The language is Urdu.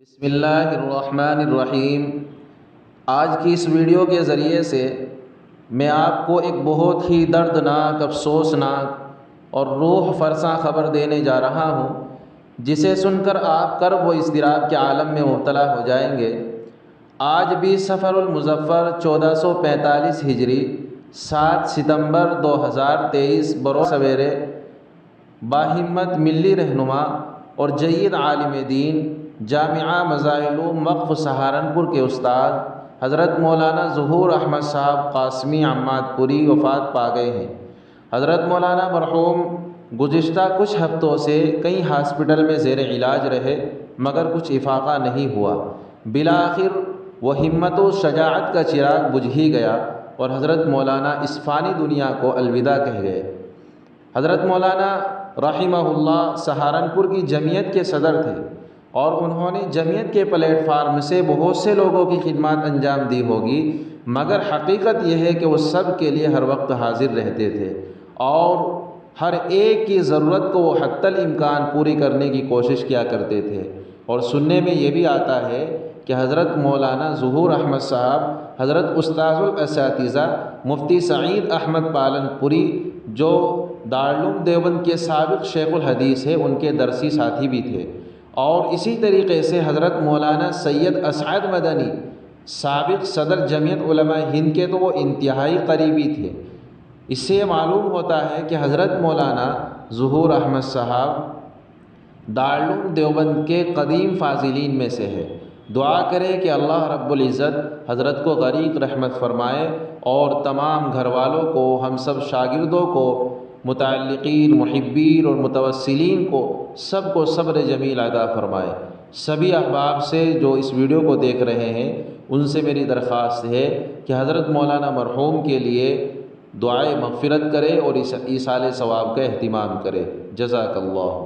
بسم اللہ الرحمن الرحیم۔ آج کی اس ویڈیو کے ذریعے سے میں آپ کو ایک بہت ہی دردناک، افسوسناک اور روح فرساں خبر دینے جا رہا ہوں، جسے سن کر آپ کرب و اضطراب کے عالم میں مبتلا ہو جائیں گے۔ آج بھی صفر المظفر 1445 ہجری 7 ستمبر 2023 بروز سویرے باہمت ملی رہنما اور جید عالم دین جامعہ مظاہرالعلوم وقف سہارنپور کے استاد حضرت مولانا ظہور احمد صاحب قاسمی عماد پوری وفات پا گئے ہیں۔ حضرت مولانا مرحوم گزشتہ کچھ ہفتوں سے کئی ہاسپٹل میں زیر علاج رہے، مگر کچھ افاقہ نہیں ہوا۔ بالآخر وہ ہمت و شجاعت کا چراغ بجھ ہی گیا اور حضرت مولانا اس فانی دنیا کو الوداع کہہ گئے۔ حضرت مولانا رحمہ اللہ سہارنپور کی جمعیت کے صدر تھے اور انہوں نے جمعیت کے پلیٹ فارم سے بہت سے لوگوں کی خدمات انجام دی ہوگی، مگر حقیقت یہ ہے کہ وہ سب کے لیے ہر وقت حاضر رہتے تھے اور ہر ایک کی ضرورت کو وہ حتی الامکان پوری کرنے کی کوشش کیا کرتے تھے۔ اور سننے میں یہ بھی آتا ہے کہ حضرت مولانا ظہور احمد صاحب حضرت استاذ الاساتذہ مفتی سعید احمد پالن پوری، جو دارالعلوم دیوبند کے سابق شیخ الحدیث ہیں، ان کے درسی ساتھی بھی تھے۔ اور اسی طریقے سے حضرت مولانا سید اسعد مدنی سابق صدر جمعیت علماء ہند کے تو وہ انتہائی قریبی تھے۔ اس سے یہ معلوم ہوتا ہے کہ حضرت مولانا ظہور احمد صاحب دارالعلوم دیوبند کے قدیم فاضلین میں سے ہے۔ دعا کرے کہ اللہ رب العزت حضرت کو غریق رحمت فرمائے اور تمام گھر والوں کو، ہم سب شاگردوں کو، متعلقین، محبین اور متوسلین کو، سب کو صبر جمیل عطا فرمائے۔ سبھی احباب سے جو اس ویڈیو کو دیکھ رہے ہیں، ان سے میری درخواست ہے کہ حضرت مولانا مرحوم کے لیے دعائے مغفرت کرے اور ایصال ثواب کا اہتمام کرے۔ جزاک اللہ۔